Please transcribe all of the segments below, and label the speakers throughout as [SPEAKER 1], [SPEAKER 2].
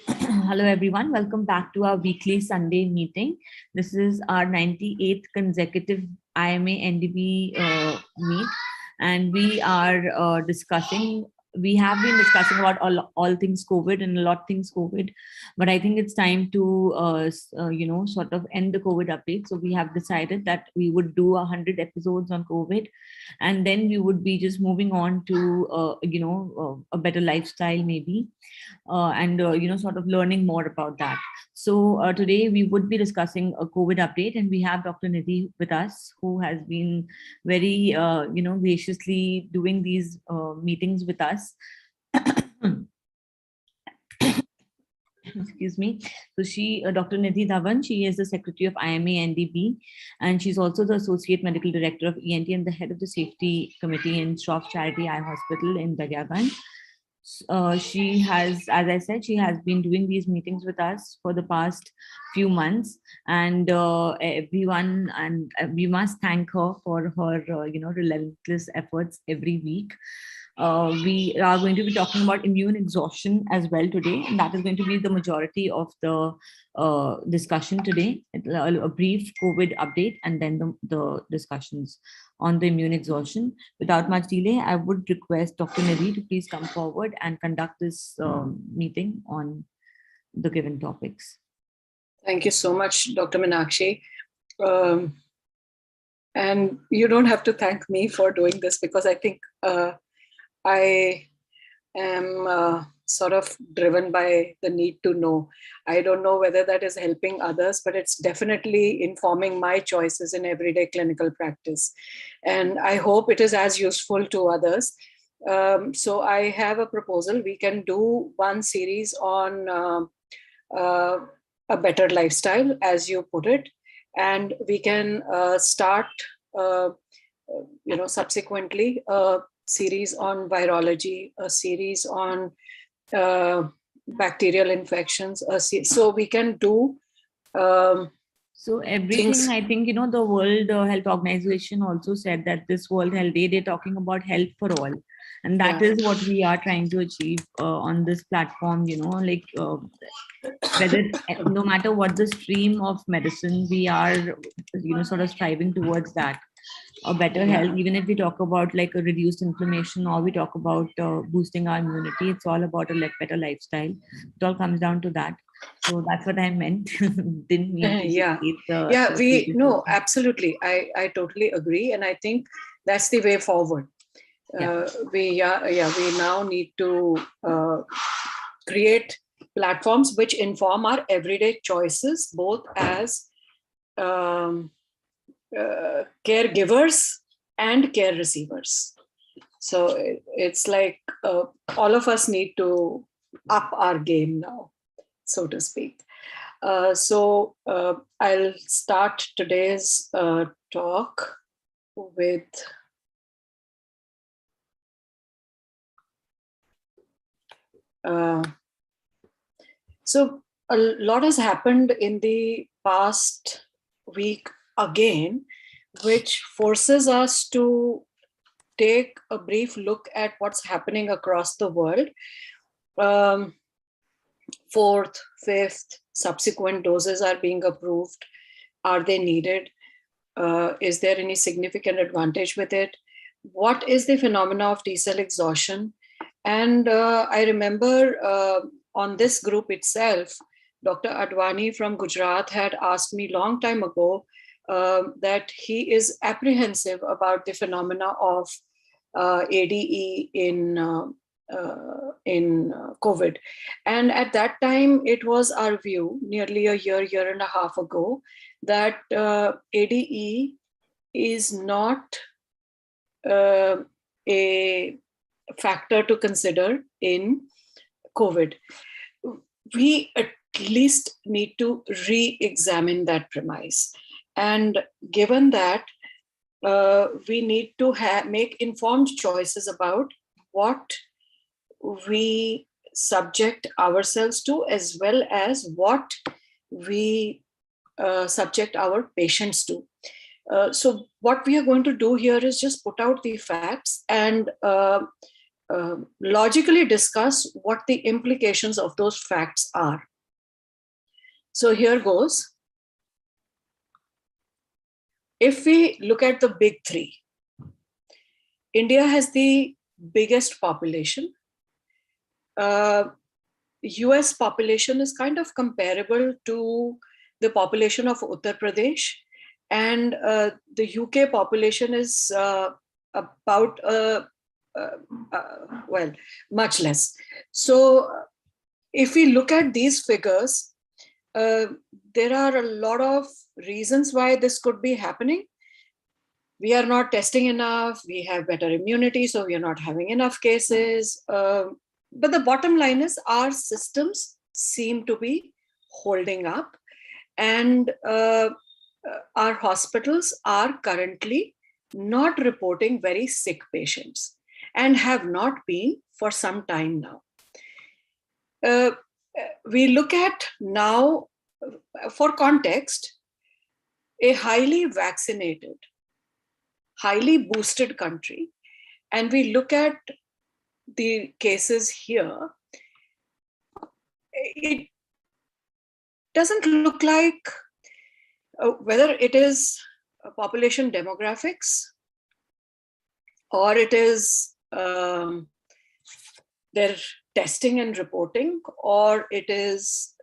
[SPEAKER 1] Hello everyone, welcome back to our weekly Sunday meeting. This is our 98th consecutive IMA NDB meet, and we have been discussing about all things COVID and a lot things COVID, but I think it's time to sort of end the COVID update. So we have decided that we would do 100 episodes on COVID, and then we would be just moving on to a better lifestyle maybe, and sort of learning more about that. So today we would be discussing a COVID update, and we have Dr. Nidhi with us, who has been very graciously doing these meetings with us. Excuse me. So Dr. Nidhi Dhawan, she is the secretary of IMA NDB, and she's also the associate medical director of ENT and the head of the safety committee in Shroff Charity Eye Hospital in Daryaganj. She has, as I said, she has been doing these meetings with us for the past few months, and everyone, and we must thank her for her, relentless efforts every week. We are going to be talking about immune exhaustion as well today, and that is going to be the majority of the discussion today. A brief COVID update, and then the discussions on the immune exhaustion. Without much delay, I would request Dr. Nidhi to please come forward and conduct this meeting on the given topics.
[SPEAKER 2] Thank you so much, Dr. Meenakshi. And you don't have to thank me for doing this, because I think I am sort of driven by the need to know. I don't know whether that is helping others, but it's definitely informing my choices in everyday clinical practice. And I hope it is as useful to others. So I have a proposal. We can do one series on a better lifestyle, as you put it, and we can start, subsequently, series on virology, a series on bacterial infections. So we can do
[SPEAKER 1] so everything things. I think, the World Health Organization also said that this World Health Day, they're talking about health for all. And that is what we are trying to achieve on this platform, whether, no matter what the stream of medicine, we are, sort of striving towards that. A better health, even if we talk about like a reduced inflammation, or we talk about boosting our immunity, it's all about a better lifestyle. It all comes down to that. So that's what I meant. Didn't mean
[SPEAKER 2] to absolutely. I totally agree, and I think that's the way forward. We now need to create platforms which inform our everyday choices, both as caregivers and care receivers. So it's like all of us need to up our game now, so to speak. So I'll start today's talk with so a lot has happened in the past week again, which forces us to take a brief look at what's happening across the world. Fourth, fifth, subsequent doses are being approved. Are they needed? Is there any significant advantage with it? What is the phenomena of T-cell exhaustion? And I remember on this group itself, Dr. Advani from Gujarat had asked me long time ago that he is apprehensive about the phenomena of ADE in COVID. And at that time, it was our view, nearly a year and a half ago, that ADE is not a factor to consider in COVID. We at least need to re-examine that premise. And given that, we need to make informed choices about what we subject ourselves to, as well as what we subject our patients to. So what we are going to do here is just put out the facts and logically discuss what the implications of those facts are. So here goes. If we look at the big three, India has the biggest population. US population is kind of comparable to the population of Uttar Pradesh, and the UK population is about well, much less. So if we look at these figures, there are a lot of reasons why this could be happening. We are not testing enough, we have better immunity, so we are not having enough cases. But the bottom line is our systems seem to be holding up, and our hospitals are currently not reporting very sick patients and have not been for some time now. We look at now, for context, a highly vaccinated, highly boosted country, and we look at the cases here, it doesn't look like whether it is population demographics or it is their testing and reporting, or it is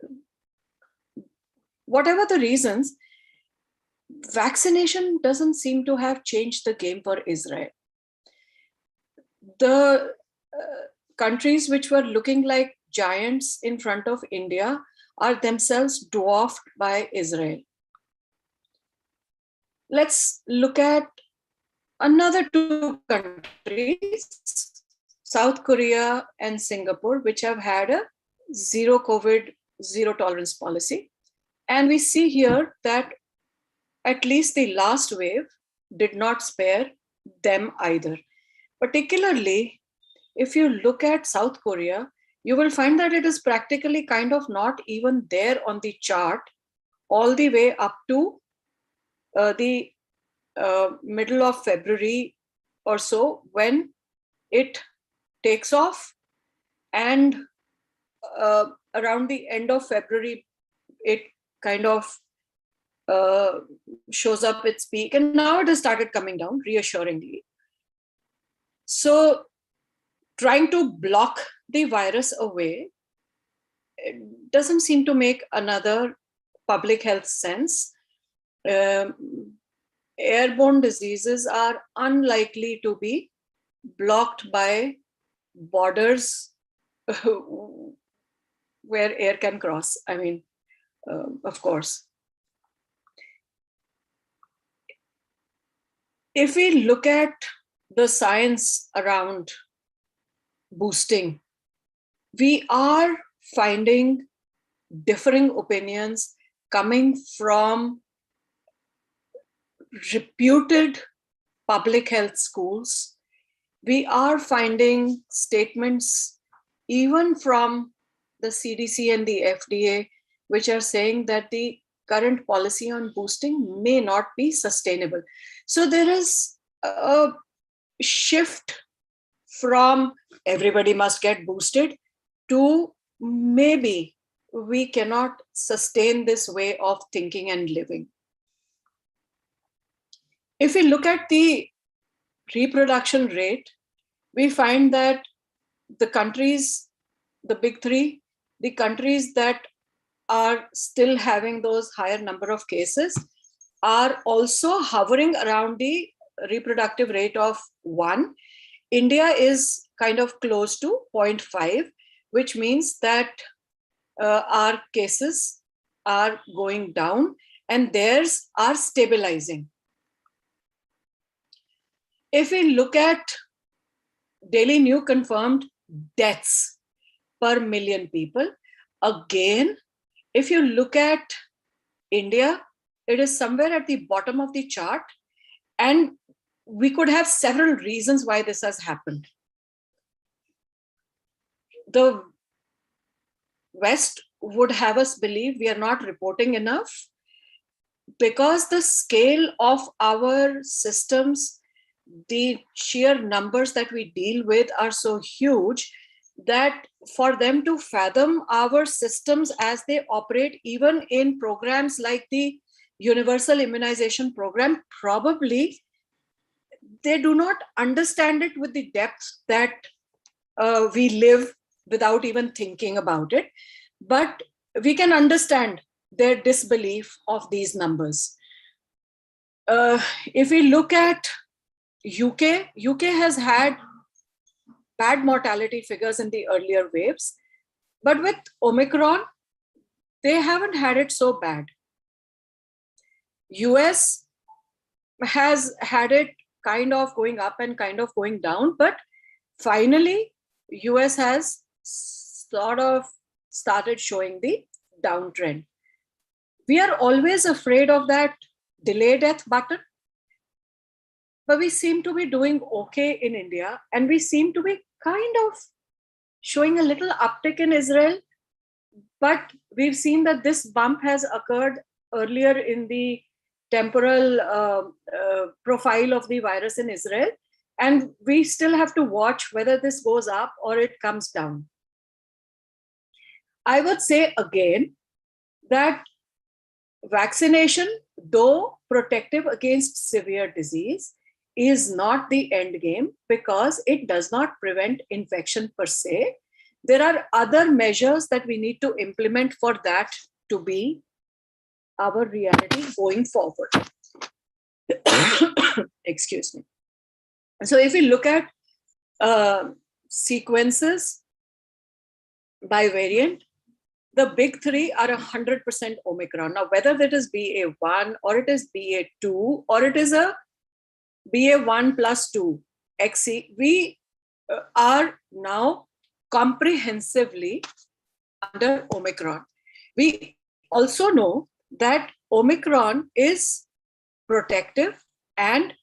[SPEAKER 2] whatever the reasons, vaccination doesn't seem to have changed the game for Israel. The countries which were looking like giants in front of India are themselves dwarfed by Israel. Let's look at another two countries, South Korea and Singapore, which have had a zero COVID, zero tolerance policy. And we see here that at least the last wave did not spare them either. Particularly, if you look at South Korea, you will find that it is practically kind of not even there on the chart all the way up to the middle of February or so, when it takes off, and around the end of February, it kind of shows up its peak, and now it has started coming down reassuringly. So trying to block the virus away, it doesn't seem to make another public health sense. Airborne diseases are unlikely to be blocked by borders where air can cross. I mean, of course. If we look at the science around boosting, we are finding differing opinions coming from reputed public health schools. We are finding statements even from the CDC and the FDA, which are saying that the current policy on boosting may not be sustainable. So there is a shift from everybody must get boosted to maybe we cannot sustain this way of thinking and living. If we look at the reproduction rate, we find that the countries, the big three, the countries that are still having those higher number of cases are also hovering around the reproductive rate of 1. India is kind of close to 0.5, which means that our cases are going down and theirs are stabilizing. If we look at daily new confirmed deaths per million people, again, if you look at India, it is somewhere at the bottom of the chart, and we could have several reasons why this has happened. The West would have us believe we are not reporting enough because the scale of our systems, the sheer numbers that we deal with are so huge that for them to fathom our systems as they operate, even in programs like the universal immunization program, probably they do not understand it with the depth that we live without even thinking about it. But we can understand their disbelief of these numbers. If we look at UK has had bad mortality figures in the earlier waves, but with Omicron, they haven't had it so bad. US has had it kind of going up and kind of going down, but finally, US has sort of started showing the downtrend. We are always afraid of that delay death button, but we seem to be doing okay in India, and we seem to be kind of showing a little uptick in Israel. But we've seen that this bump has occurred earlier in the temporal profile of the virus in Israel. And we still have to watch whether this goes up or it comes down. I would say again that vaccination, though protective against severe disease, is not the end game because it does not prevent infection per se. There are other measures that we need to implement for that to be our reality going forward. Excuse me. So if we look at sequences by variant, the big three are 100% Omicron. Now, whether that is BA1 or it is BA2 or it is a BA1 plus 2 XC, we are now comprehensively under Omicron. We also know that Omicron is protective and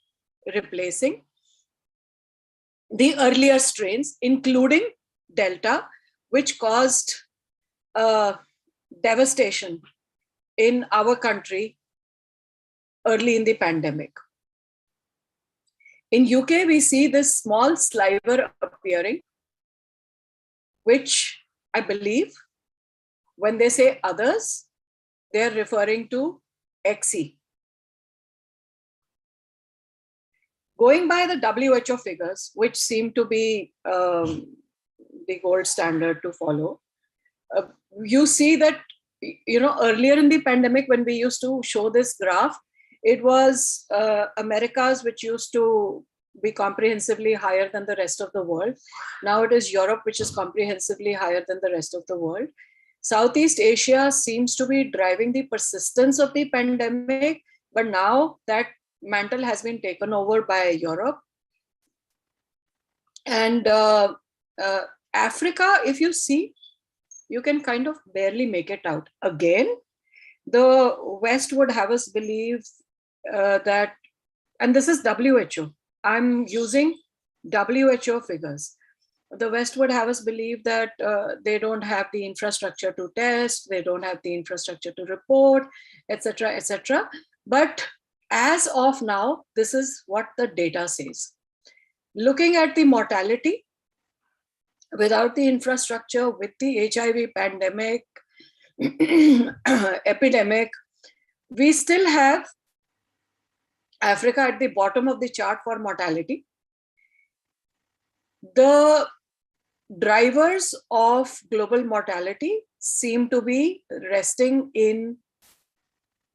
[SPEAKER 2] replacing the earlier strains, including Delta, which caused devastation in our country early in the pandemic. In UK, we see this small sliver appearing, which I believe when they say others, they're referring to XE. Going by the WHO figures, which seem to be the gold standard to follow, you see that, earlier in the pandemic, when we used to show this graph, it was Americas, which used to be comprehensively higher than the rest of the world. Now it is Europe, which is comprehensively higher than the rest of the world. Southeast Asia seems to be driving the persistence of the pandemic, but now that mantle has been taken over by Europe. And Africa, if you see, you can kind of barely make it out. Again, the West would have us believe that, and this is WHO, I'm using WHO figures. The West would have us believe that they don't have the infrastructure to test, they don't have the infrastructure to report, etc., etc. But as of now, this is what the data says. Looking at the mortality, without the infrastructure, with the HIV pandemic, epidemic, we still have Africa at the bottom of the chart for mortality. The drivers of global mortality seem to be resting in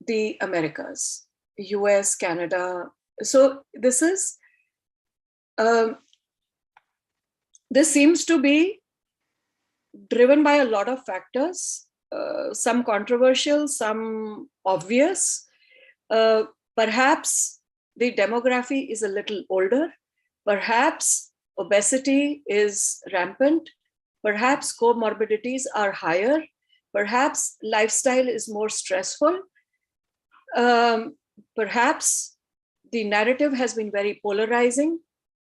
[SPEAKER 2] the Americas, US, Canada. So this is, this seems to be driven by a lot of factors, some controversial, some obvious. Perhaps the demography is a little older. Perhaps obesity is rampant. Perhaps comorbidities are higher. Perhaps lifestyle is more stressful. Perhaps the narrative has been very polarizing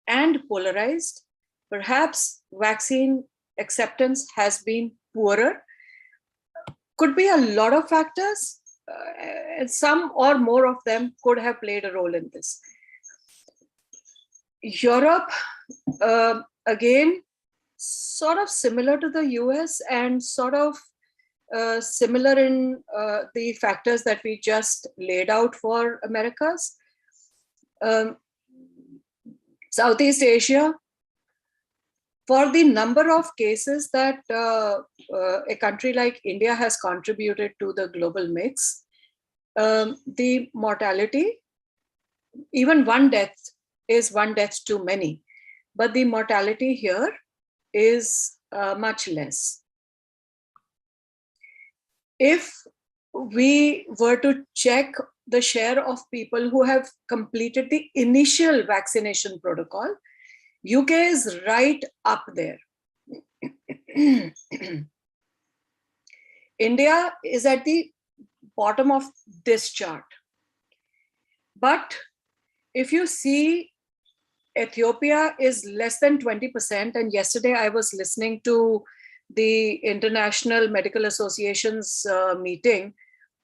[SPEAKER 2] and polarized. Perhaps vaccine acceptance has been poorer. Could be a lot of factors. Some or more of them could have played a role in this. Europe, again, sort of similar to the US and sort of similar in the factors that we just laid out for Americas. Southeast Asia, for the number of cases that a country like India has contributed to the global mix, the mortality, even one death is one death too many, but the mortality here is much less. If we were to check the share of people who have completed the initial vaccination protocol, UK is right up there. India is at the bottom of this chart. But if you see, Ethiopia is less than 20%. And yesterday I was listening to the International Medical Association's meeting.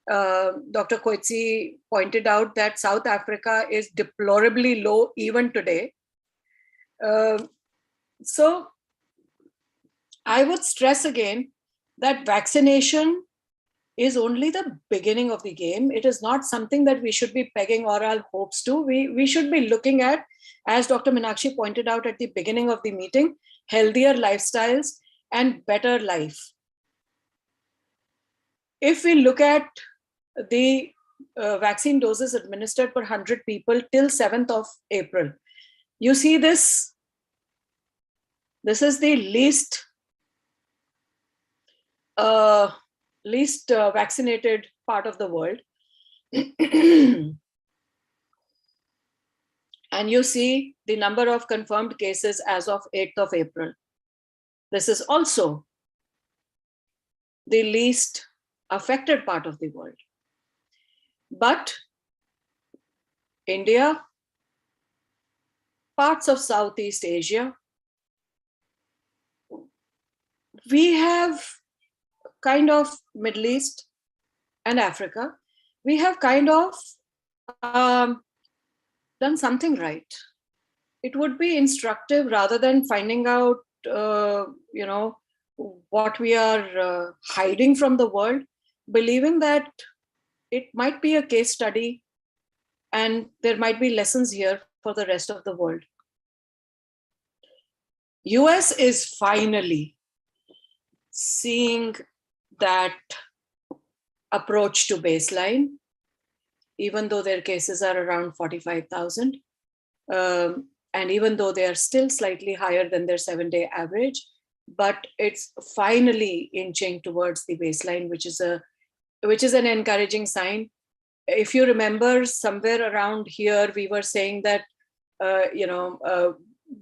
[SPEAKER 2] Dr. Koitsi pointed out that South Africa is deplorably low even today. So I would stress again that vaccination is only the beginning of the game. It is not something that we should be pegging all our hopes to. We should be looking at, as Dr. Meenakshi pointed out at the beginning of the meeting, healthier lifestyles and better life. If we look at the vaccine doses administered per 100 people till 7th of April, you see this. This is the least vaccinated part of the world. And you see the number of confirmed cases as of 8th of April. This is also the least affected part of the world. But India, parts of Southeast Asia, we have kind of Middle East and Africa, we have kind of done something right. It would be instructive, rather than finding out, what we are hiding from the world, believing that it might be a case study and there might be lessons here for the rest of the world. US is finally seeing that approach to baseline, even though their cases are around 45,000. And even though they are still slightly higher than their 7-day average, but it's finally inching towards the baseline, which is an encouraging sign. If you remember, somewhere around here, we were saying that,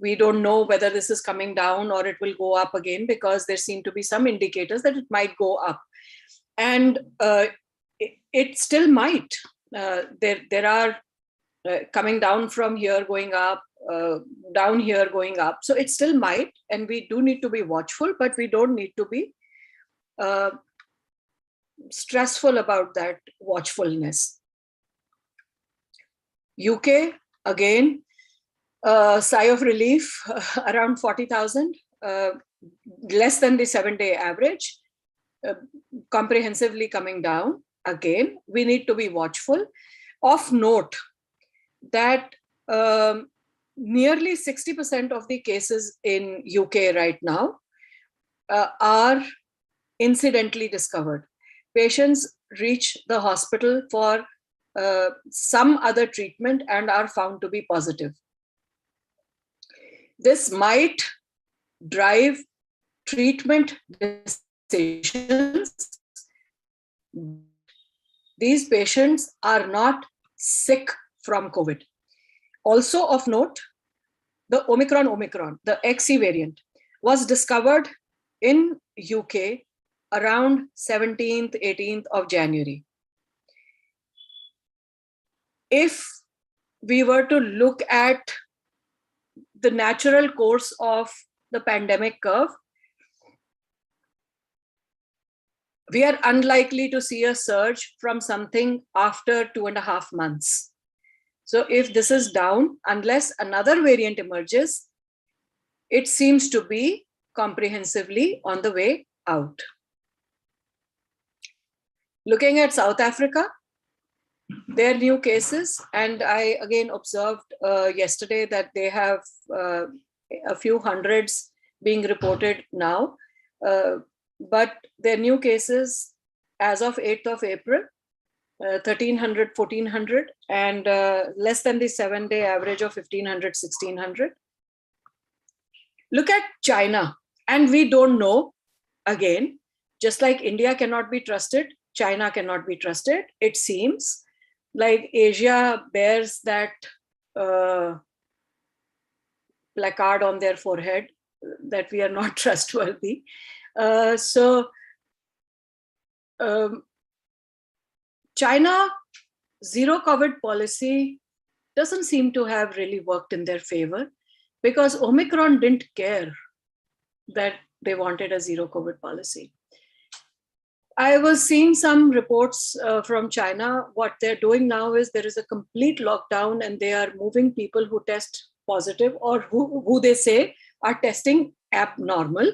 [SPEAKER 2] we don't know whether this is coming down or it will go up again, because there seem to be some indicators that it might go up. And it still might. There are coming down from here, going up, down here, going up. So it still might, and we do need to be watchful, but we don't need to be stressful about that watchfulness. UK, again, sigh of relief, around 40,000, less than the 7-day average, comprehensively coming down. Again, we need to be watchful. Of note that nearly 60% of the cases in UK right now are incidentally discovered. Patients reach the hospital for some other treatment and are found to be positive. This might drive treatment decisions. These patients are not sick from COVID. Also of note, the Omicron, the XE variant, was discovered in UK around 17th, 18th of January. If we were to look at the natural course of the pandemic curve, we are unlikely to see a surge from something after 2.5 months. So if this is down, unless another variant emerges, it seems to be comprehensively on the way out. Looking at South Africa, their new cases, and I again observed yesterday that they have a few hundreds being reported now, but their new cases as of 8th of April, 1,300, 1,400, and less than the 7-day average of 1,500, 1,600. Look at China, and we don't know, again, just like India cannot be trusted, China cannot be trusted. It seems like Asia bears that placard on their forehead that we are not trustworthy. China zero COVID policy doesn't seem to have really worked in their favor, because Omicron didn't care that they wanted a zero COVID policy. I was seeing some reports from China. What they're doing now is there is a complete lockdown, and they are moving people who test positive or who they say are testing abnormal.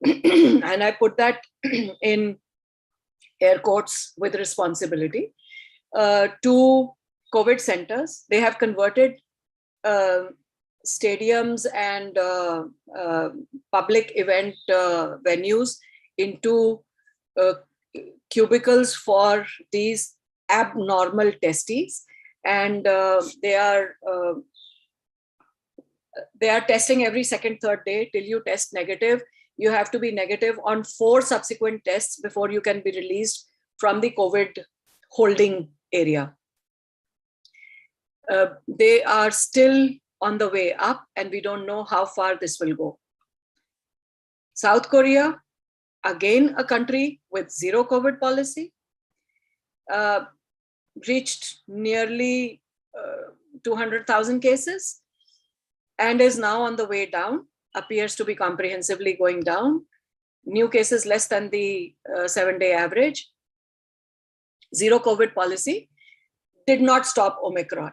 [SPEAKER 2] And I put that in air quotes with responsibility, to COVID centers. They have converted stadiums and public event venues into cubicles for these abnormal testes, and they are testing every second, third day till you test negative. You have to be negative on 4 subsequent tests before you can be released from the COVID holding area. They are still on the way up, and we don't know how far this will go. South Korea, again, a country with zero COVID policy, reached nearly 200,000 cases and is now on the way down, appears to be comprehensively going down. New cases less than the 7-day average. Zero COVID policy did not stop Omicron.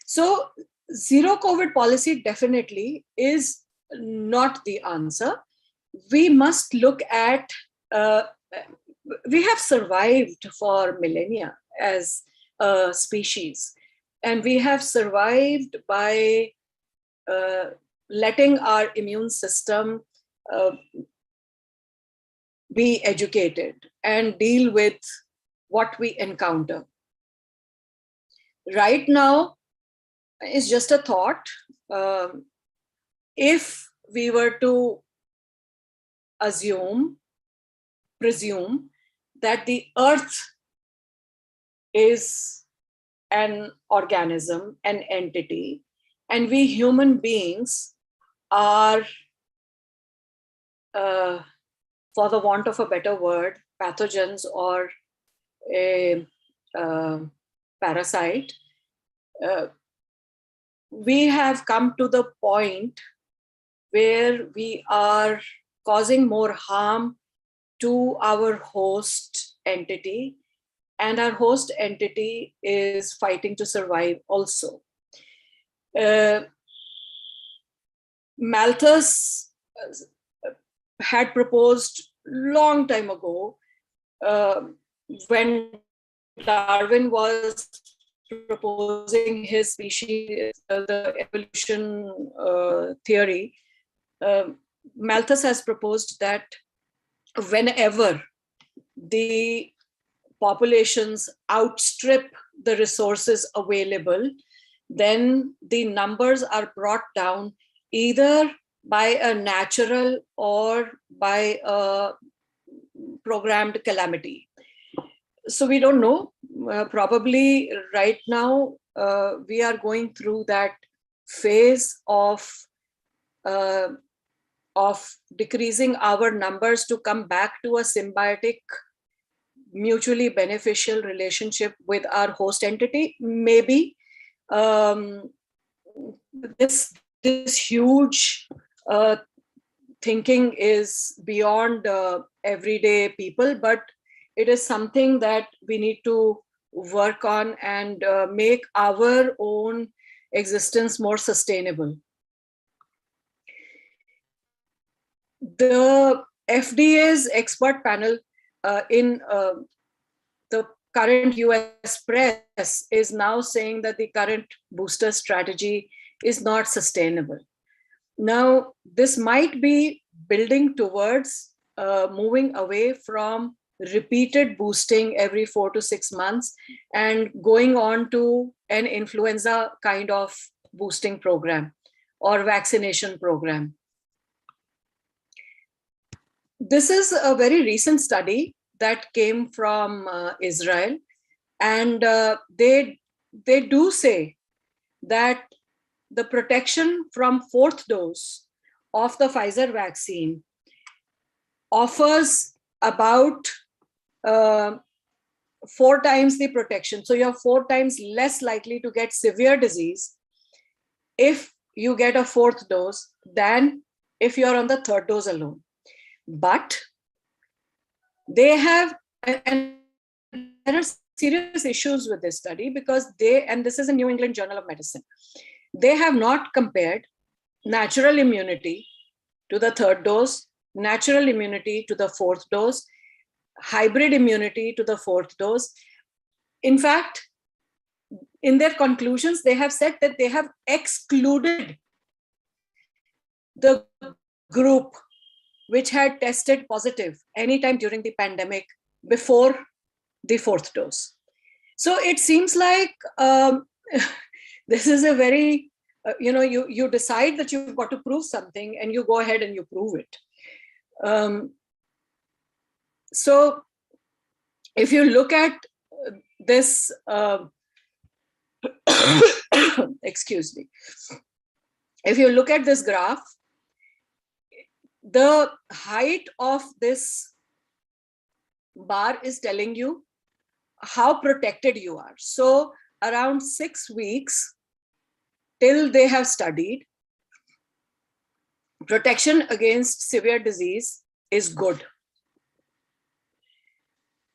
[SPEAKER 2] So zero COVID policy definitely is not the answer. We must look at, we have survived for millennia as a species, and we have survived by letting our immune system be educated and deal with what we encounter. Right now, it's just a thought. If we were to presume that the earth is an organism, an entity, and we human beings are, for the want of a better word, pathogens or a parasite, we have come to the point where we are causing more harm to our host entity, and our host entity is fighting to survive also. Malthus had proposed long time ago, when Darwin was proposing his species, the evolution theory, Malthus has proposed that whenever the populations outstrip the resources available, then the numbers are brought down either by a natural or by a programmed calamity. So we don't know. Probably right now we are going through that phase of decreasing our numbers to come back to a symbiotic, mutually beneficial relationship with our host entity. Maybe this huge thinking is beyond everyday people, but it is something that we need to work on and make our own existence more sustainable. The FDA's expert panel in the current US press is now saying that the current booster strategy is not sustainable. Now, this might be building towards moving away from repeated boosting every 4 to 6 months and going on to an influenza kind of boosting program or vaccination program. This is a very recent study that came from Israel, and they do say that the protection from 4th dose of the Pfizer vaccine offers about 4 times the protection. So you're 4 times less likely to get severe disease if you get a 4th dose than if you're on the 3rd dose alone. But they have, and there are serious issues with this study because and this is a New England Journal of Medicine, they have not compared natural immunity to the 3rd dose, natural immunity to the 4th dose, hybrid immunity to the 4th dose. In fact, in their conclusions, they have said that they have excluded the group which had tested positive anytime during the pandemic before the 4th dose. So it seems like this is a very, you decide that you've got to prove something and you go ahead and you prove it. So if you look at this, excuse me, if you look at this graph, the height of this bar is telling you how protected you are. So around 6 weeks till they have studied, protection against severe disease is good.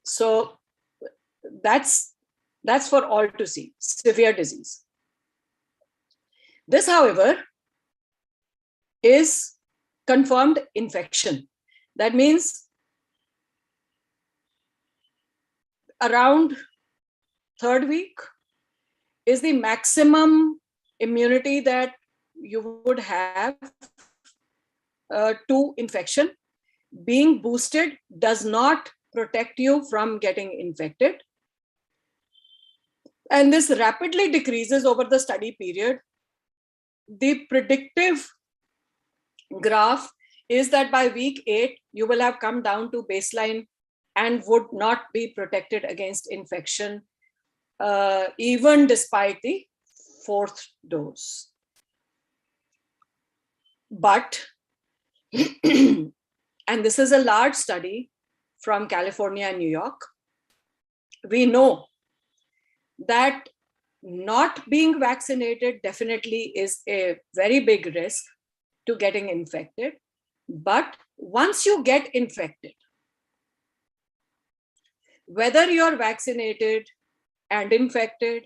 [SPEAKER 2] So that's for all to see, severe disease. This, however, is confirmed infection. That means around 3rd week is the maximum immunity that you would have to infection. Being boosted does not protect you from getting infected. And this rapidly decreases over the study period. The predictive graph is that by week 8, you will have come down to baseline and would not be protected against infection, even despite the 4th dose. But, and this is a large study from California and New York, we know that not being vaccinated definitely is a very big risk to getting infected. But once you get infected, whether you're vaccinated and infected,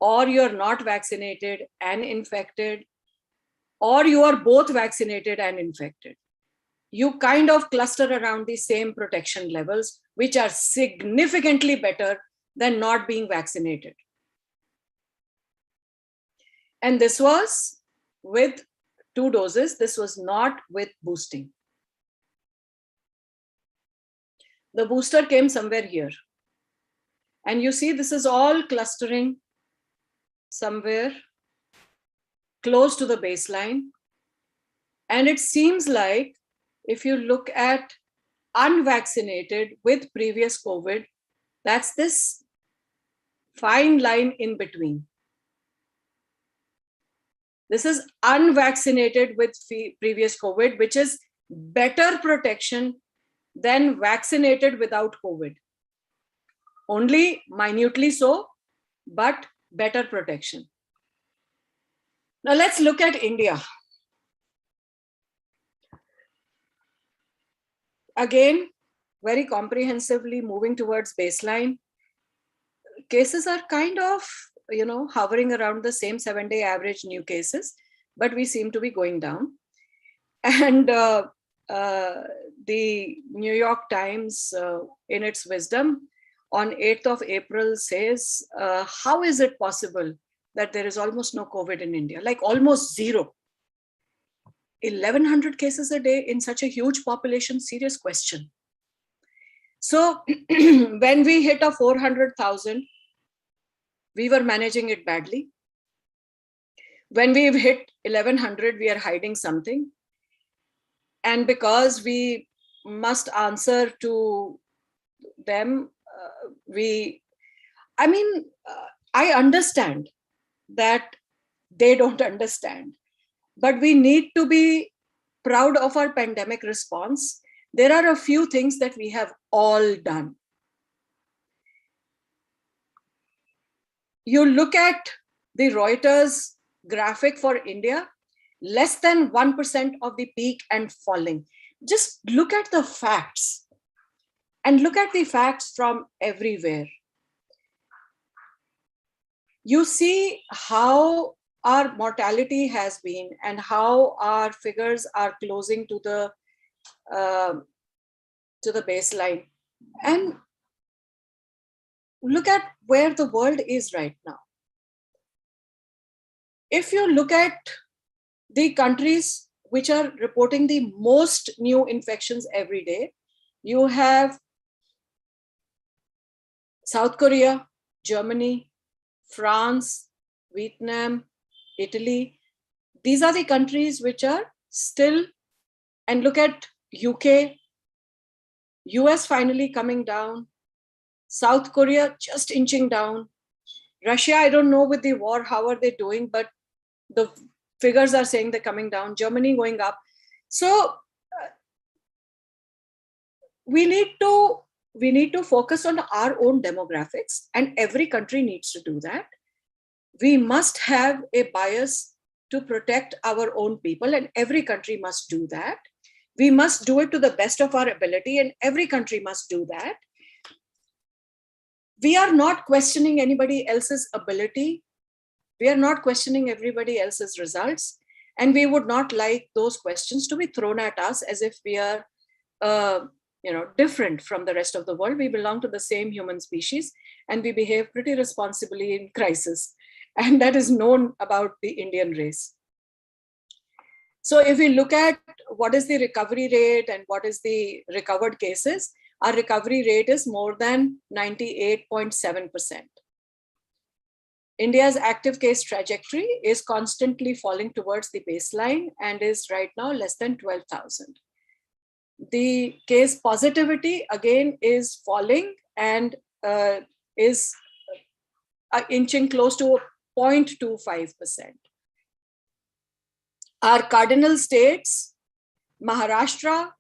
[SPEAKER 2] or you're not vaccinated and infected, or you are both vaccinated and infected, you kind of cluster around the same protection levels, which are significantly better than not being vaccinated. And this was with 2 doses. This was not with boosting. The booster came somewhere here. And you see, this is all clustering somewhere close to the baseline. And it seems like if you look at unvaccinated with previous COVID, that's this fine line in between. This is unvaccinated with previous COVID, which is better protection than vaccinated without COVID. Only minutely so, but better protection. Now let's look at India. Again, very comprehensively moving towards baseline. cases are kind of, hovering around the same 7-day average new cases, but we seem to be going down. And the New York Times, in its wisdom, on 8th of April says, how is it possible that there is almost no COVID in India? Like almost zero. 1,100 cases a day in such a huge population, serious question. So when we hit a 400,000, we were managing it badly. When we've hit 1,100, we are hiding something. And because we must answer to them, I understand that they don't understand, but we need to be proud of our pandemic response. There are a few things that we have all done. You look at the Reuters graphic for India, less than 1% of the peak and falling. Just look at the facts and look at the facts from everywhere. You see how our mortality has been and how our figures are closing to the baseline. And look at where the world is right now. If you look at the countries which are reporting the most new infections every day, you have South Korea, Germany, France, Vietnam, Italy. These are the countries which are still, and look at UK, US finally coming down, South Korea just inching down, Russia, I don't know with the war, how are they doing, but the figures are saying they're coming down, Germany going up. So we need to focus on our own demographics, and every country needs to do that. We must have a bias to protect our own people, and every country must do that. We must do it to the best of our ability, and every country must do that. We are not questioning anybody else's ability. We are not questioning everybody else's results. And we would not like those questions to be thrown at us as if we are different from the rest of the world. We belong to the same human species, and we behave pretty responsibly in crisis. And that is known about the Indian race. So if we look at what is the recovery rate and what is the recovered cases, our recovery rate is more than 98.7%. India's active case trajectory is constantly falling towards the baseline and is right now less than 12,000. The case positivity again is falling and is inching close to 0.25%. Our cardinal states, Maharashtra,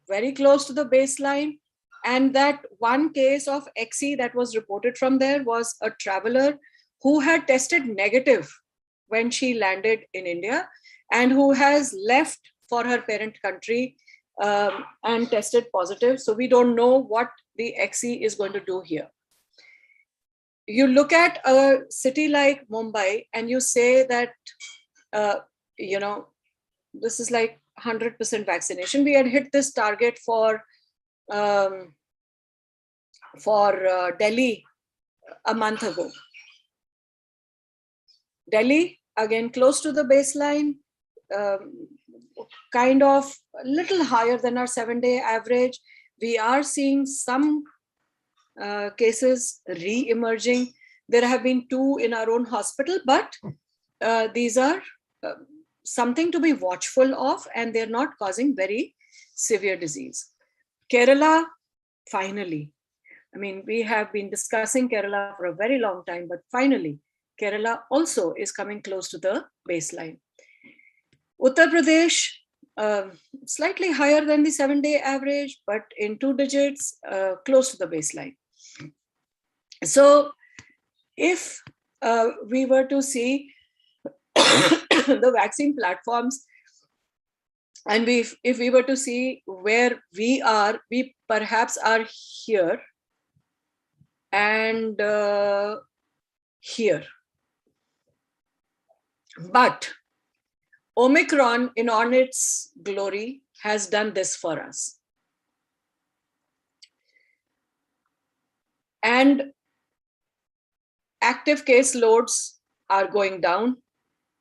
[SPEAKER 2] very close to the baseline. And that one case of XE that was reported from there was a traveler who had tested negative when she landed in India and who has left for her parent country and tested positive. So we don't know what the XE is going to do here. You look at a city like Mumbai and you say that, this is like 100% vaccination. We had hit this target for Delhi a month ago. Delhi, again, close to the baseline, kind of a little higher than our 7-day average. We are seeing some cases re-emerging. There have been 2 in our own hospital, but these are something to be watchful of, and they're not causing very severe disease. Kerala, finally, we have been discussing Kerala for a very long time, but finally, Kerala also is coming close to the baseline. Uttar Pradesh, slightly higher than the 7-day average, but in 2 digits, close to the baseline. So if we were to see the vaccine platforms, and if we were to see where we are, we perhaps are here. and here. But Omicron, in on its glory, has done this for us. And active case loads are going down.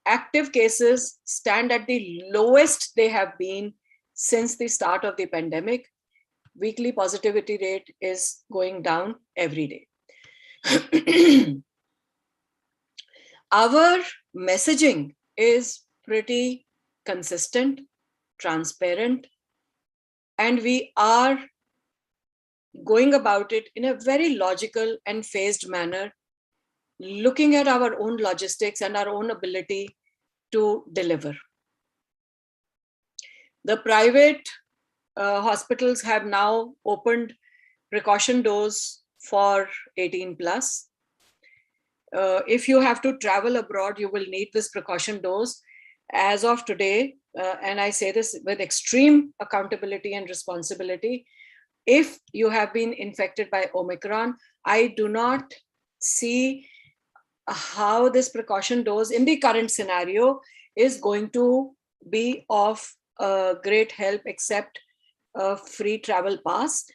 [SPEAKER 2] Active cases stand at the lowest they have been since the start of the pandemic. Weekly positivity rate is going down every day. Our messaging is pretty consistent, transparent, and we are going about it in a very logical and phased manner, looking at our own logistics and our own ability to deliver. The private hospitals have now opened precaution dose for 18 plus. If you have to travel abroad, you will need this precaution dose. As of today, and I say this with extreme accountability and responsibility, if you have been infected by Omicron, I do not see how this precaution dose in the current scenario is going to be of great help except a free travel pass.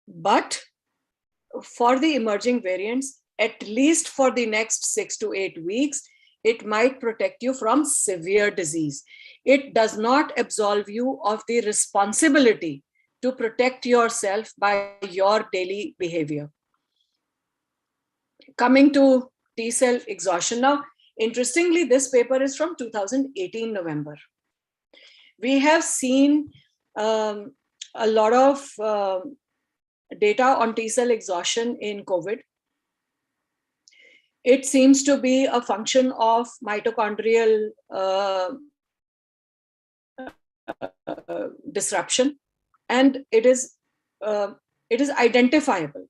[SPEAKER 2] But for the emerging variants, at least for the next 6 to 8 weeks, it might protect you from severe disease. It does not absolve you of the responsibility to protect yourself by your daily behavior. Coming to T cell exhaustion now, interestingly, this paper is from 2018 November. We have seen a lot of data on T cell exhaustion in COVID. It seems to be a function of mitochondrial disruption, and it is identifiable.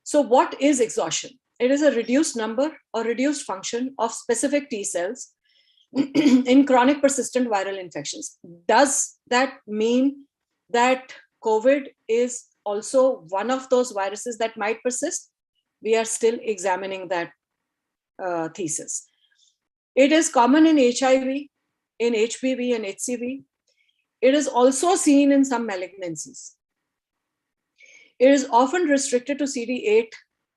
[SPEAKER 2] So what is exhaustion? It is a reduced number or reduced function of specific T cells in chronic persistent viral infections. Does that mean that COVID is also one of those viruses that might persist? We are still examining that thesis. It is common in HIV, in HPV and HCV. It is also seen in some malignancies. It is often restricted to CD8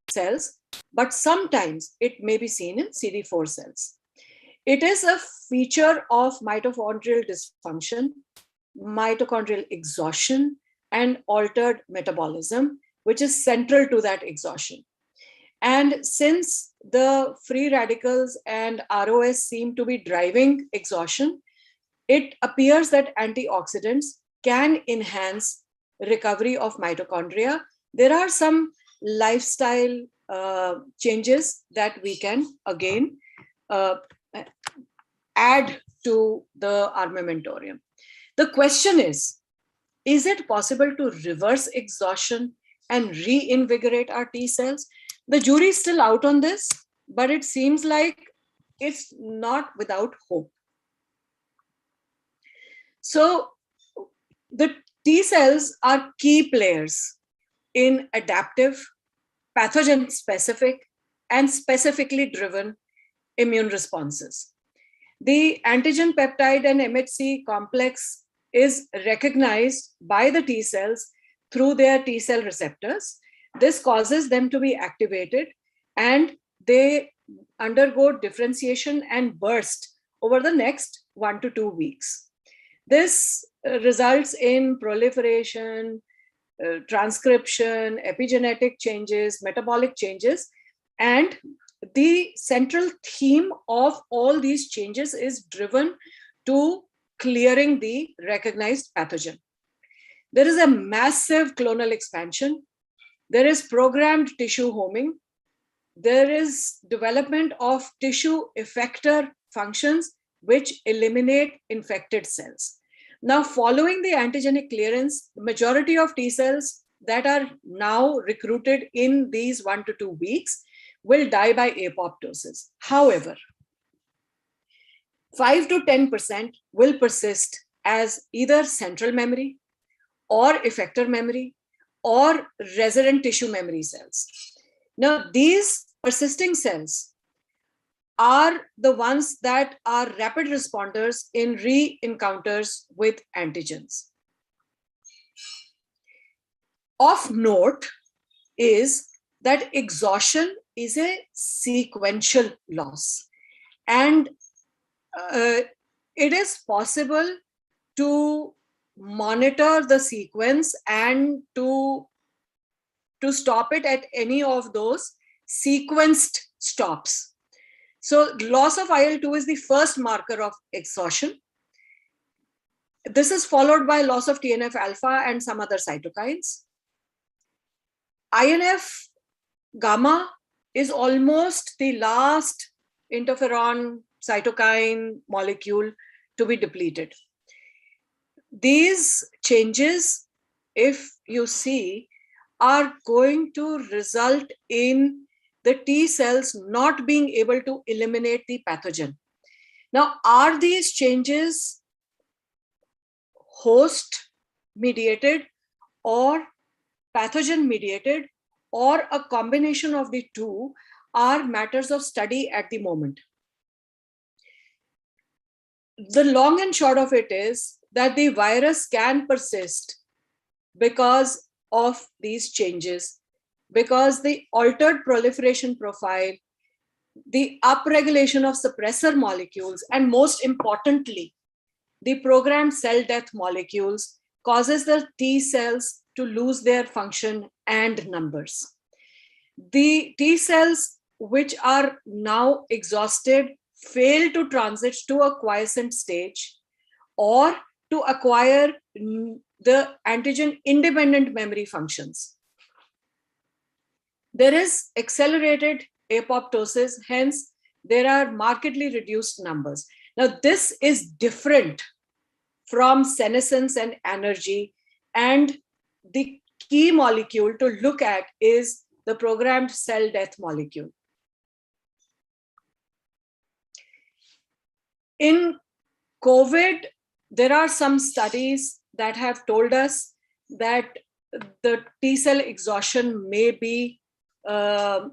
[SPEAKER 2] cells, but sometimes it may be seen in CD4 cells. It is a feature of mitochondrial dysfunction, mitochondrial exhaustion, and altered metabolism, which is central to that exhaustion. And since the free radicals and ROS seem to be driving exhaustion, it appears that antioxidants can enhance recovery of mitochondria. There are some lifestyle changes that we can again add to the armamentarium. The question is it possible to reverse exhaustion and reinvigorate our T cells? The jury is still out on this, but it seems like it's not without hope. So the T cells are key players in adaptive, pathogen-specific, and specifically driven immune responses. The antigen peptide and MHC complex is recognized by the T cells through their T cell receptors. This causes them to be activated and they undergo differentiation and burst over the next 1 to 2 weeks. This results in proliferation, transcription, epigenetic changes, metabolic changes, and the central theme of all these changes is driven to clearing the recognized pathogen. There is a massive clonal expansion. There is programmed tissue homing. There is development of tissue effector functions which eliminate infected cells. Now, following the antigenic clearance, the majority of T cells that are now recruited in these 1 to 2 weeks will die by apoptosis. However, 5 to 10% will persist as either central memory or effector memory or resident tissue memory cells. Now, these persisting cells are the ones that are rapid responders in re-encounters with antigens. Of note is that exhaustion is a sequential loss, and it is possible to monitor the sequence and to stop it at any of those sequenced stops. So loss of IL-2 is the first marker of exhaustion. This is followed by loss of TNF alpha and some other cytokines. INF gamma is almost the last interferon cytokine molecule to be depleted. These changes, if you see, are going to result in the T cells not being able to eliminate the pathogen. Now, are these changes host mediated or pathogen mediated, or a combination of the two, are matters of study at the moment. The long and short of it is that the virus can persist because of these changes, because the altered proliferation profile, the upregulation of suppressor molecules, and most importantly, the programmed cell death molecules causes the T cells to lose their function and numbers. The T cells which are now exhausted fail to transit to a quiescent stage or to acquire the antigen independent memory functions. There is accelerated apoptosis, hence there are markedly reduced numbers. Now, this is different from senescence and energy, and the key molecule to look at is the programmed cell death molecule. In COVID, there are some studies that have told us that the T cell exhaustion may be, and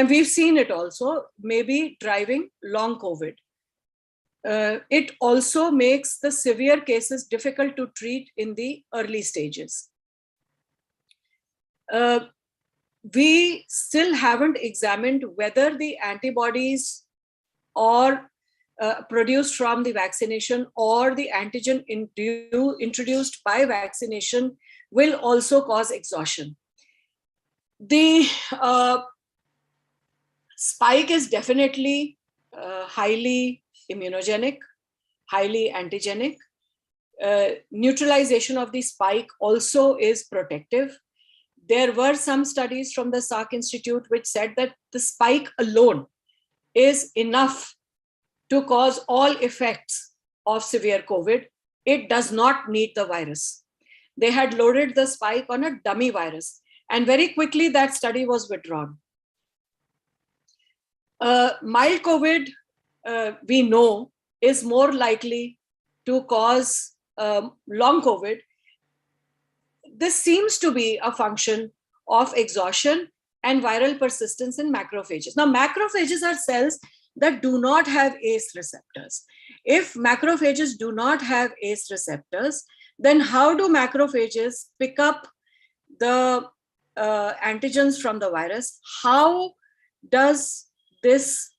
[SPEAKER 2] we've seen it also, may be driving long COVID. It also makes the severe cases difficult to treat in the early stages. We still haven't examined whether the antibodies or produced from the vaccination or the antigen introduced by vaccination will also cause exhaustion. The spike is definitely highly immunogenic, highly antigenic. Neutralization of the spike also is protective. There were some studies from the Salk Institute which said that the spike alone is enough to cause all effects of severe COVID. It does not need the virus. They had loaded the spike on a dummy virus, and very quickly that study was withdrawn. Mild COVID, we know, is more likely to cause long COVID. This seems to be a function of exhaustion and viral persistence in macrophages. Now, macrophages are cells that do not have ACE receptors. If macrophages do not have ACE receptors, then how do macrophages pick up the antigens from the virus? How does this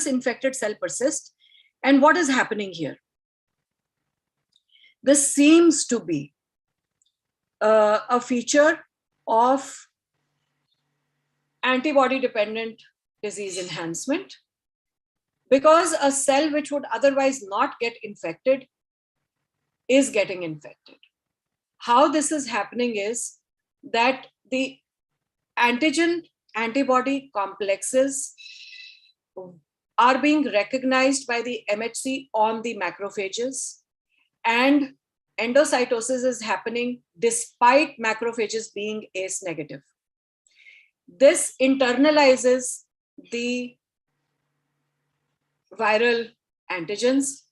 [SPEAKER 2] infected cell persist? And what is happening here? This seems to be a feature of antibody-dependent disease enhancement, because a cell which would otherwise not get infected is getting infected. How this is happening is that the antigen-antibody complexes are being recognized by the MHC on the macrophages, and endocytosis is happening despite macrophages being ACE negative. This internalizes the viral antigens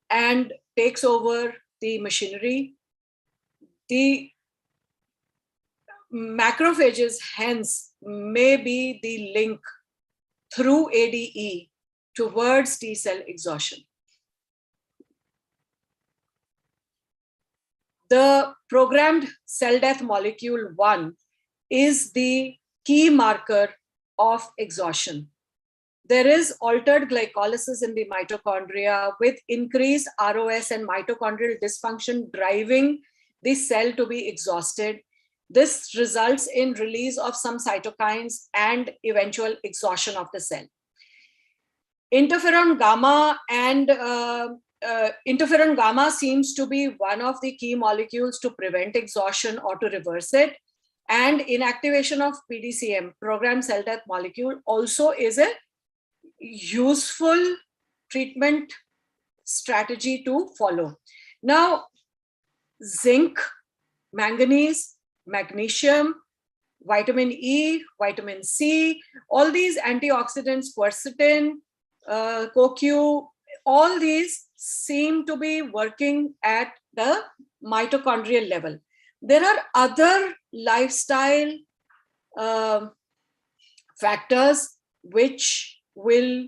[SPEAKER 2] and takes over the machinery. The macrophages, hence, may be the link through ADE towards T cell exhaustion. The programmed cell death molecule 1 is the key marker of exhaustion. There is altered glycolysis in the mitochondria with increased ROS and mitochondrial dysfunction driving the cell to be exhausted. This results in release of some cytokines and eventual exhaustion of the cell. Interferon gamma and interferon gamma seems to be one of the key molecules to prevent exhaustion or to reverse it. And inactivation of PDCM, programmed cell death molecule, also is a useful treatment strategy to follow. Now, zinc, manganese, magnesium, vitamin E, vitamin C, all these antioxidants, quercetin, CoQ, all these seem to be working at the mitochondrial level. There are other lifestyle factors which will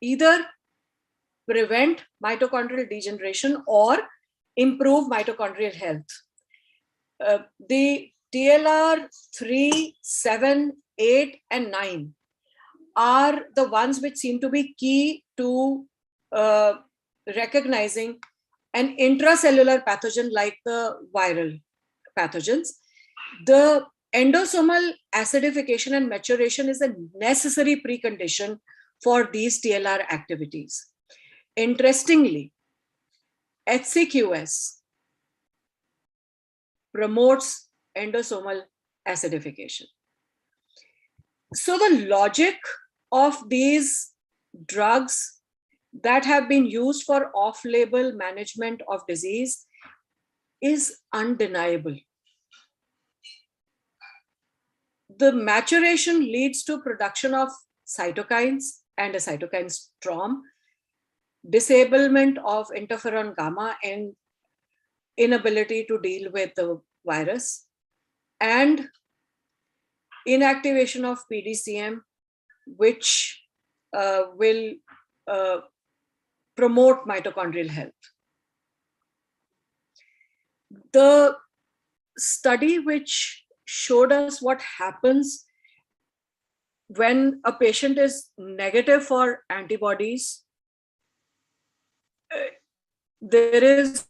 [SPEAKER 2] either prevent mitochondrial degeneration or improve mitochondrial health. The TLR 3, 7, 8, and 9 are the ones which seem to be key to recognizing an intracellular pathogen like the viral pathogens. The endosomal acidification and maturation is a necessary precondition for these TLR activities. Interestingly, HCQS promotes endosomal acidification. So the logic of these drugs that have been used for off-label management of disease is undeniable. The maturation leads to production of cytokines and a cytokine storm, disablement of interferon gamma and inability to deal with the virus, and inactivation of PDCM, which will promote mitochondrial health. The study which showed us what happens when a patient is negative for antibodies, there is,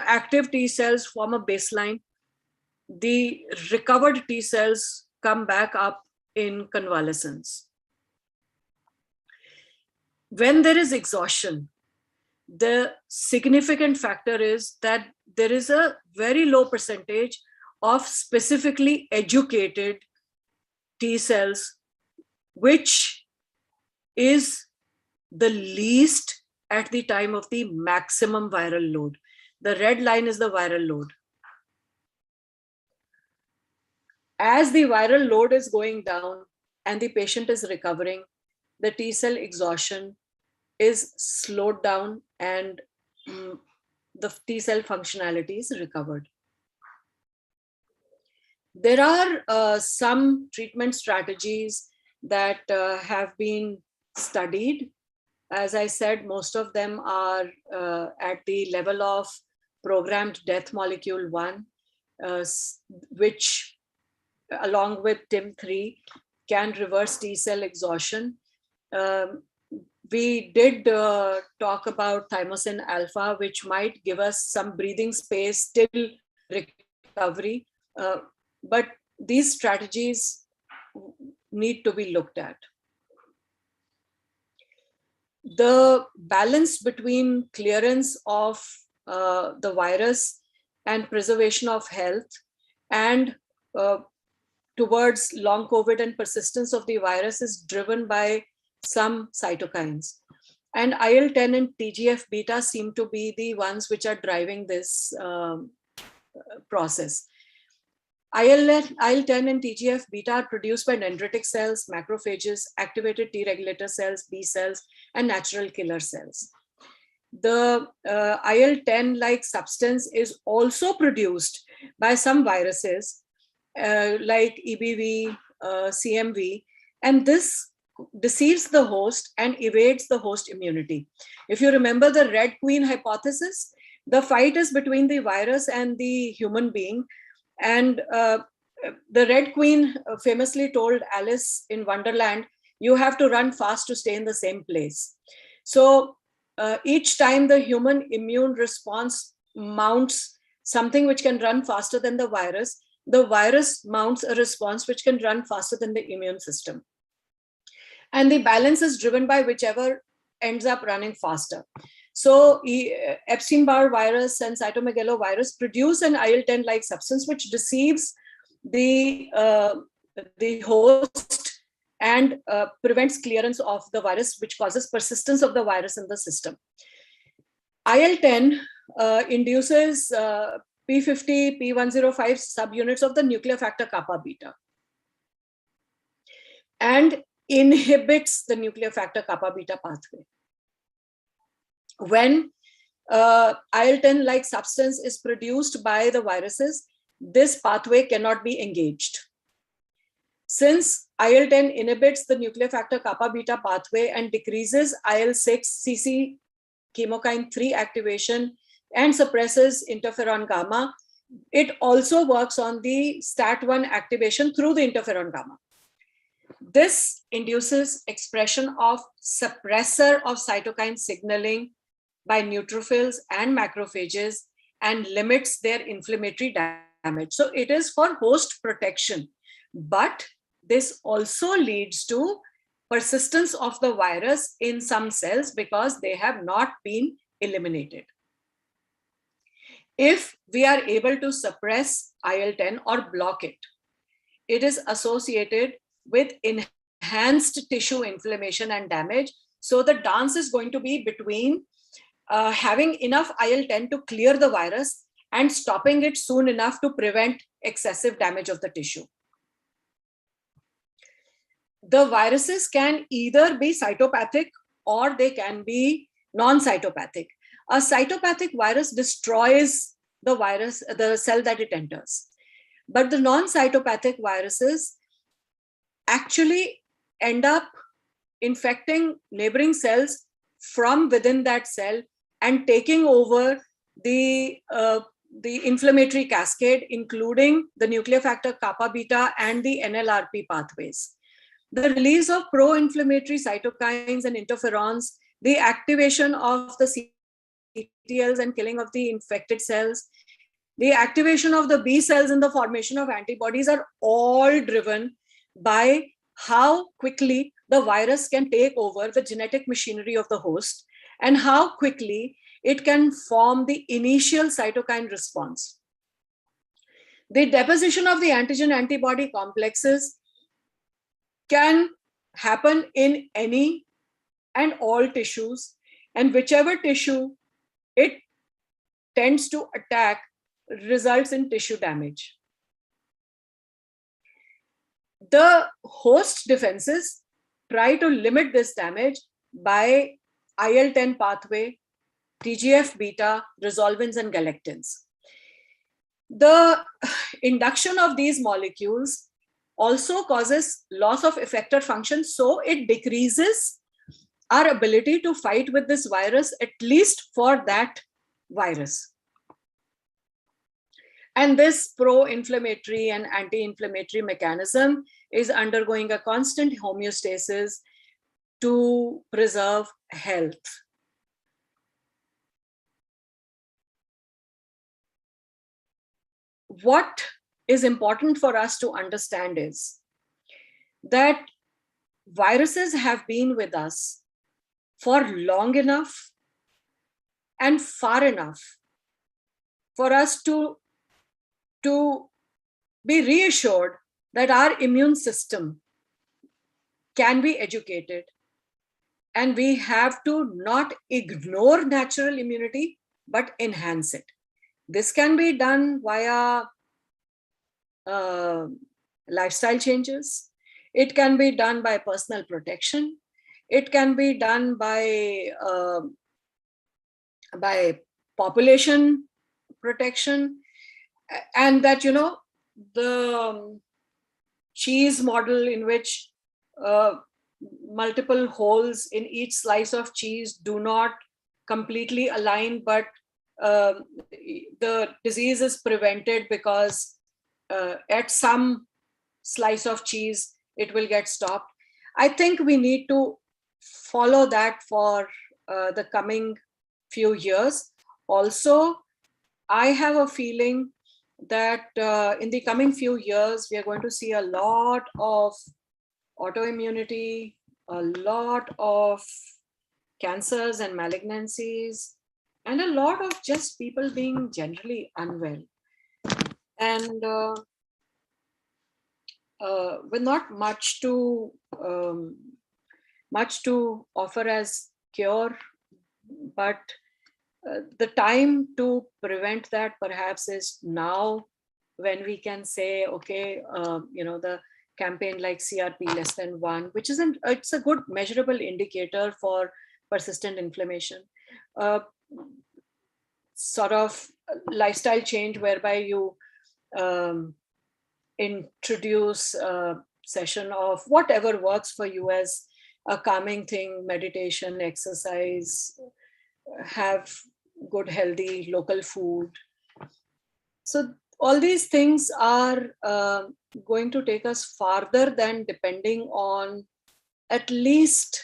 [SPEAKER 2] active T cells form a baseline. The recovered T cells come back up in convalescence. When there is exhaustion, the significant factor is that there is a very low percentage of specifically educated T cells, which is the least at the time of the maximum viral load. The red line is the viral load. As the viral load is going down and the patient is recovering, the T cell exhaustion is slowed down and the T cell functionality is recovered. There are some treatment strategies that have been studied. As I said, most of them are at the level of programmed death molecule 1, which along with TIM3 can reverse T cell exhaustion. We did talk about thymosin alpha, which might give us some breathing space till recovery. But these strategies need to be looked at. The balance between clearance of the virus and preservation of health and towards long COVID and persistence of the virus is driven by some cytokines. And IL-10 and TGF-beta seem to be the ones which are driving this process. IL-10 and TGF-beta are produced by dendritic cells, macrophages, activated T regulator cells, B cells, and natural killer cells. the IL-10 like substance is also produced by some viruses like EBV, CMV, and this deceives the host and evades the host immunity. If you remember the Red Queen hypothesis, the fight is between the virus and the human being. And the Red Queen famously told Alice in Wonderland, you have to run fast to stay in the same place. So each time the human immune response mounts something which can run faster than the virus mounts a response which can run faster than the immune system. And the balance is driven by whichever ends up running faster. So Epstein-Barr virus and cytomegalovirus produce an IL-10 like substance which deceives the host and prevents clearance of the virus, which causes persistence of the virus in the system. IL-10 induces P50, P105 subunits of the nuclear factor kappa beta and inhibits the nuclear factor kappa beta pathway. When IL-10 like substance is produced by the viruses, this pathway cannot be engaged. Since IL-10 inhibits the nuclear factor kappa beta pathway and decreases IL-6 CC chemokine 3 activation and suppresses interferon gamma, it also works on the STAT1 activation through the interferon gamma. This induces expression of suppressor of cytokine signaling by neutrophils and macrophages and limits their inflammatory damage. So it is for host protection, but this also leads to persistence of the virus in some cells because they have not been eliminated. If we are able to suppress IL-10 or block it, it is associated with enhanced tissue inflammation and damage. So the dance is going to be between having enough IL-10 to clear the virus and stopping it soon enough to prevent excessive damage of the tissue. The viruses can either be cytopathic or they can be non-cytopathic. A cytopathic virus destroys the cell that it enters. But the non-cytopathic viruses actually end up infecting neighboring cells from within that cell and taking over the inflammatory cascade, including the nuclear factor kappa beta and the NLRP pathways. The release of pro-inflammatory cytokines and interferons, the activation of the CTLs and killing of the infected cells, the activation of the B cells and the formation of antibodies are all driven by how quickly the virus can take over the genetic machinery of the host and how quickly it can form the initial cytokine response. The deposition of the antigen-antibody complexes can happen in any and all tissues, and whichever tissue it tends to attack results in tissue damage. The host defenses try to limit this damage by IL-10 pathway, TGF-beta, resolvins, and galactins. The induction of these molecules also causes loss of effector function, so it decreases our ability to fight with this virus, at least for that virus. And this pro-inflammatory and anti-inflammatory mechanism is undergoing a constant homeostasis to preserve health. What is important for us to understand is that viruses have been with us for long enough and far enough for us to be reassured that our immune system can be educated, and we have to not ignore natural immunity, but enhance it. This can be done via lifestyle changes. It can be done by personal protection. It can be done by by population protection, and that, the cheese model in which multiple holes in each slice of cheese do not completely align, but the disease is prevented because at some slice of cheese it will get stopped. I think we need to follow that for the coming few years. Also, I have a feeling that in the coming few years, we are going to see a lot of autoimmunity, a lot of cancers and malignancies, and a lot of just people being generally unwell. And with not much to offer as cure, but the time to prevent that perhaps is now, when we can say, okay, the campaign like CRP less than 1, which isn't, it's a good measurable indicator for persistent inflammation. Sort of lifestyle change whereby you introduce a session of whatever works for you as a calming thing, meditation, exercise, have good, healthy, local food. So all these things are going to take us farther than depending on at least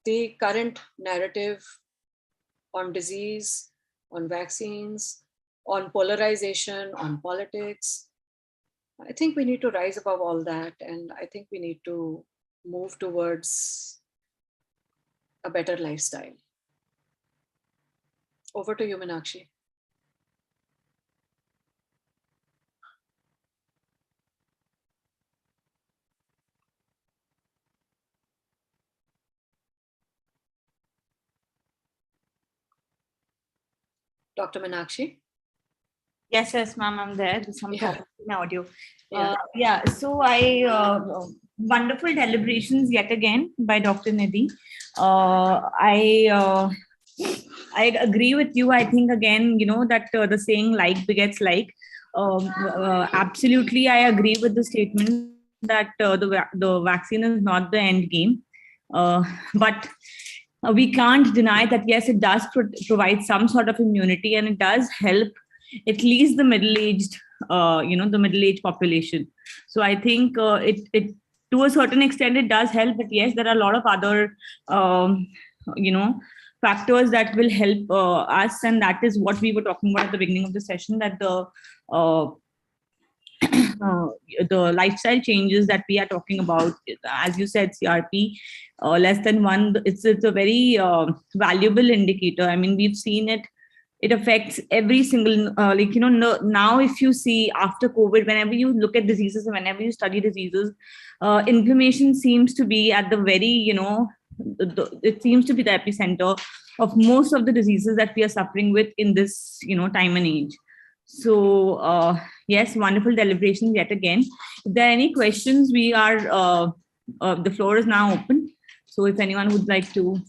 [SPEAKER 2] the current narrative on disease, on vaccines, on polarization, on politics. I think we need to rise above all that, and I think we need to move towards a better lifestyle. Over to you, Meenakshi. Dr. Meenakshi?
[SPEAKER 1] Yes, ma'am, I'm there. There's some problem with my audio.
[SPEAKER 2] Yeah.
[SPEAKER 1] So wonderful deliberations yet again by Dr. Nidhi. I agree with you. I think again, that the saying like begets like. Absolutely, I agree with the statement that the vaccine is not the end game. But we can't deny that, yes, it does provide some sort of immunity, and it does help at least the middle-aged, the middle-aged population. So I think it to a certain extent it does help, but yes, there are a lot of other, factors that will help us, and that is what we were talking about at the beginning of the session, that the lifestyle changes that we are talking about, as you said, CRP less than 1, it's a very valuable indicator. I mean, we've seen it affects every single now if you see after COVID, whenever you look at diseases and whenever you study diseases, inflammation seems to be at the very, it seems to be the epicenter of most of the diseases that we are suffering with in this, time and age. So yes, wonderful deliberations yet again. If there are any questions, we are the floor is now open. So if anyone would like to.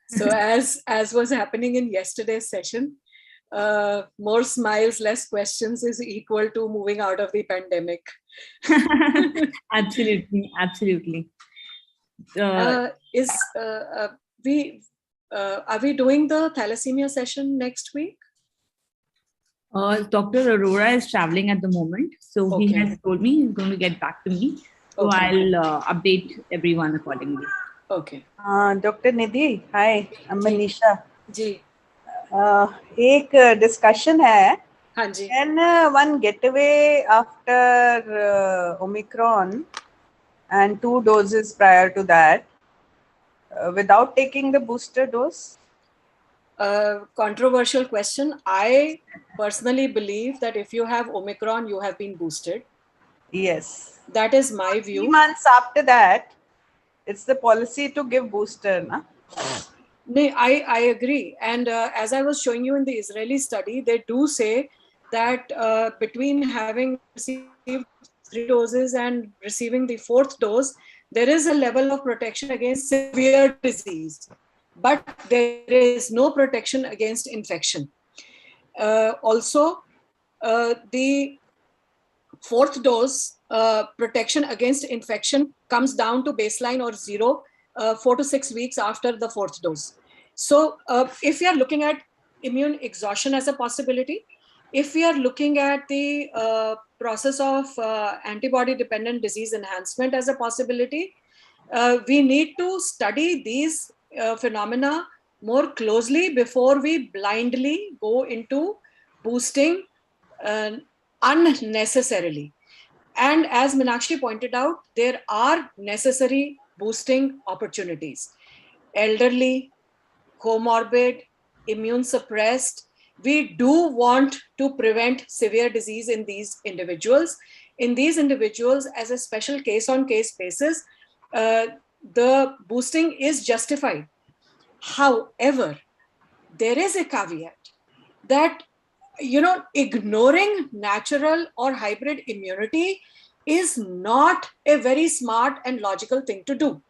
[SPEAKER 2] So as was happening in yesterday's session, more smiles, less questions is equal to moving out of the pandemic.
[SPEAKER 1] Absolutely.
[SPEAKER 2] Are we doing the thalassemia session next week?
[SPEAKER 1] Dr. Arora is traveling at the moment, so he has told me he's going to get back to me. So I'll update everyone accordingly.
[SPEAKER 2] Okay.
[SPEAKER 3] Dr. Nidhi, hi, I'm Manisha.
[SPEAKER 2] जी.
[SPEAKER 3] एक discussion है.
[SPEAKER 2] हाँ जी.
[SPEAKER 3] Can one get away after Omicron and 2 doses prior to that without taking the booster dose?
[SPEAKER 2] Controversial question. I personally believe that if you have Omicron, you have been boosted.
[SPEAKER 3] Yes.
[SPEAKER 2] That is my view.
[SPEAKER 3] 3 months after that, it's the policy to give booster, na?
[SPEAKER 2] No, I agree. And as I was showing you in the Israeli study, they do say that between having received 3 doses and receiving the 4th dose, there is a level of protection against severe disease, but there is no protection against infection. Also, the 4th dose protection against infection comes down to baseline or 0 4 to 6 weeks after the 4th dose. So if we are looking at immune exhaustion as a possibility, if we are looking at the process of antibody dependent disease enhancement as a possibility, we need to study these phenomena more closely before we blindly go into boosting unnecessarily. And as Meenakshi pointed out, there are necessary boosting opportunities. Elderly, comorbid, immune suppressed, we do want to prevent severe disease in these individuals. In these individuals, as a special case-on-case basis, the boosting is justified. However, there is a caveat that, you know, ignoring natural or hybrid immunity is not a very smart and logical thing to do.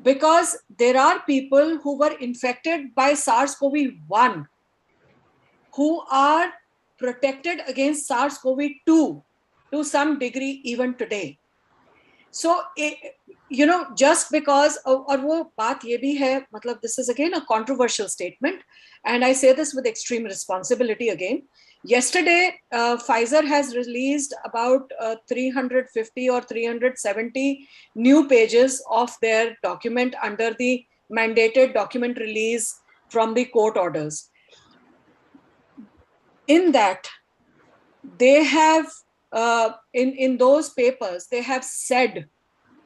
[SPEAKER 2] Because there are people who were infected by SARS-CoV-1 who are protected against SARS-CoV-2 to some degree even today. So, you know, just because, और वो बात ये भी है, मतलब this is again a controversial statement, and I say this with extreme responsibility again. Yesterday, Pfizer has released about 350 or 370 new pages of their document under the mandated document release from the court orders. In that, they have, in those papers, they have said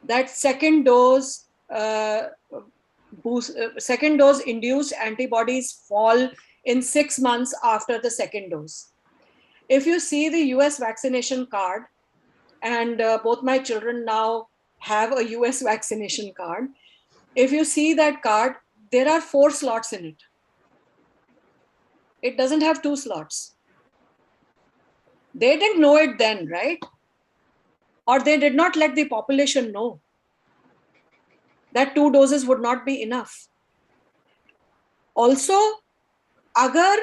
[SPEAKER 2] that second dose induced antibodies fall in 6 months after the second dose. If you see the US vaccination card, and both my children now have a US vaccination card, if you see that card, there are 4 slots in it. It doesn't have 2 slots. They didn't know it then, right? Or they did not let the population know that 2 doses would not be enough. Also, agar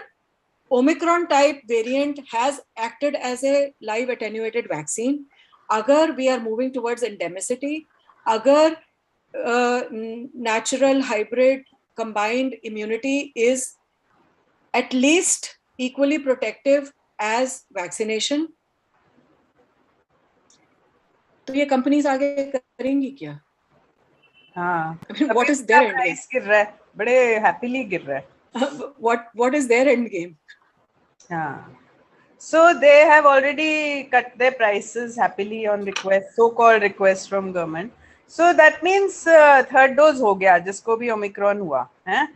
[SPEAKER 2] Omicron type variant has acted as a live attenuated vaccine, agar we are moving towards endemicity, agar natural hybrid combined immunity is at least equally protective as vaccination, तो ये companies आगे करेंगी क्या?
[SPEAKER 3] हाँ,
[SPEAKER 2] I mean, what is their end game?
[SPEAKER 3] गिर रहा है, बड़े happily गिर रहा है.
[SPEAKER 2] What is their end game?
[SPEAKER 3] हाँ. So they have already cut their prices happily on request, so-called request from government. So that means third dose हो गया जिसको भी Omicron हुआ, हैं?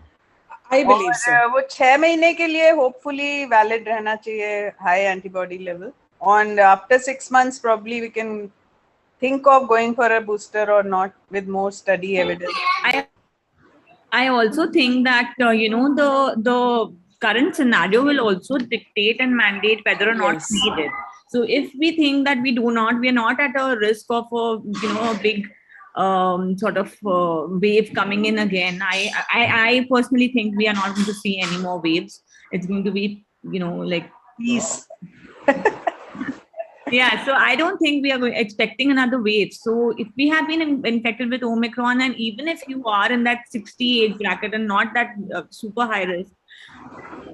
[SPEAKER 2] I believe so.
[SPEAKER 3] वो 6 महीने के लिए hopefully valid रहना चाहिए high antibody level. And after 6 months, probably we can think of going for a booster or not with more study evidence.
[SPEAKER 1] I also think that you know, the current scenario will also dictate and mandate whether or not
[SPEAKER 2] Yes.
[SPEAKER 1] we need it. So if we think that we are not at a risk of a big sort of wave coming in again. I personally think we are not going to see any more waves. It's going to be, like
[SPEAKER 3] Peace.
[SPEAKER 1] Yeah, so I don't think we are expecting another wave. So if we have been infected with Omicron, and even if you are in that 60 age bracket and not that super high risk,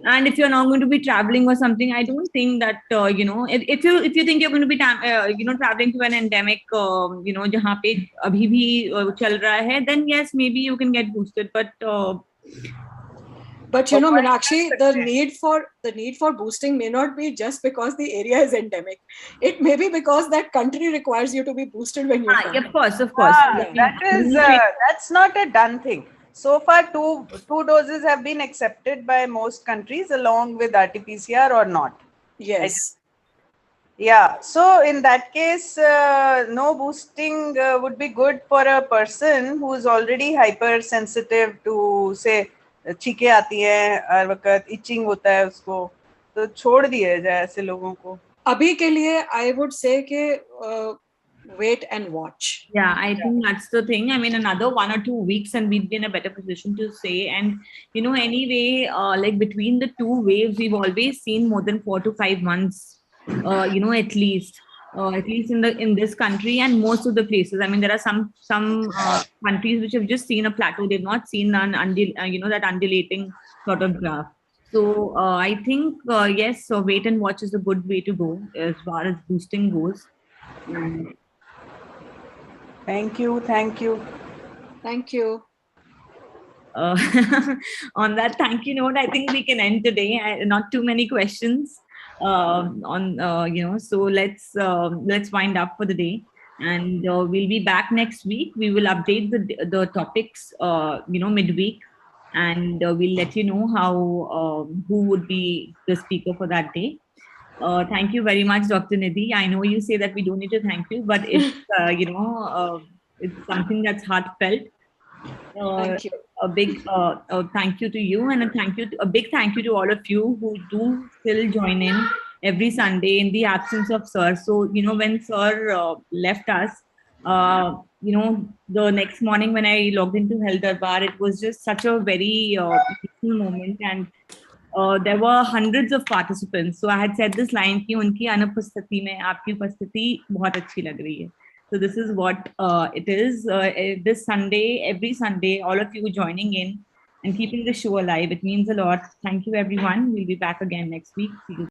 [SPEAKER 1] and if you're not going to be traveling or something, I don't think that if you think you're going to be traveling to an endemic, जहाँ पे अभी भी चल रहा है, then yes, maybe you can get boosted, but
[SPEAKER 2] Meenakshi, the need for boosting may not be just because the area is endemic. It may be because that country requires you to be boosted when you come.
[SPEAKER 1] Of course.
[SPEAKER 3] That's not a done thing. So far, two doses have been accepted by most countries along with RT-PCR or not.
[SPEAKER 2] Yes.
[SPEAKER 3] Yeah. So in that case, no boosting would be good for a person who is already hypersensitive to, say, छींके आती है हर वक्त, itching होता है उसको, तो छोड़ दिया जाए ऐसे लोगों को.
[SPEAKER 2] अभी के लिए I would say कि wait and watch.
[SPEAKER 1] Yeah, I think that's the thing. I mean, another 1 or 2 weeks, and we'd be in a better position to say. And anyway, like between the two waves, we've always seen more than 4 to 5 months. At least in this country and most of the places. I mean, there are some countries which have just seen a plateau. They've not seen that undulating sort of graph. So I think yes, so wait and watch is a good way to go as far as boosting goes. And
[SPEAKER 3] Thank you. Thank you.
[SPEAKER 2] Thank you.
[SPEAKER 1] uh, on that thank you note, I think we can end today. Not too many questions so let's wind up for the day, and we'll be back next week. We will update the topics midweek, and we'll let you know how who would be the speaker for that day. Thank you very much, Dr. Nidhi. I know you say that we don't need to thank you, but it's something that's heartfelt.
[SPEAKER 2] Thank you.
[SPEAKER 1] A big thank you to you, and a big thank you to all of you who do still join in every Sunday in the absence of Sir. So when Sir left us, the next morning when I logged into Health Darbar, it was just such a very emotional moment, and there were hundreds of participants. So I had said this line कि उनकी अनुपस्थिति में आपकी उपस्थिति बहुत अच्छी लग रही है. So this is what it is. This Sunday, every Sunday, all of you joining in and keeping the show alive. It means a lot. Thank you, everyone. We'll be back again next week. See you.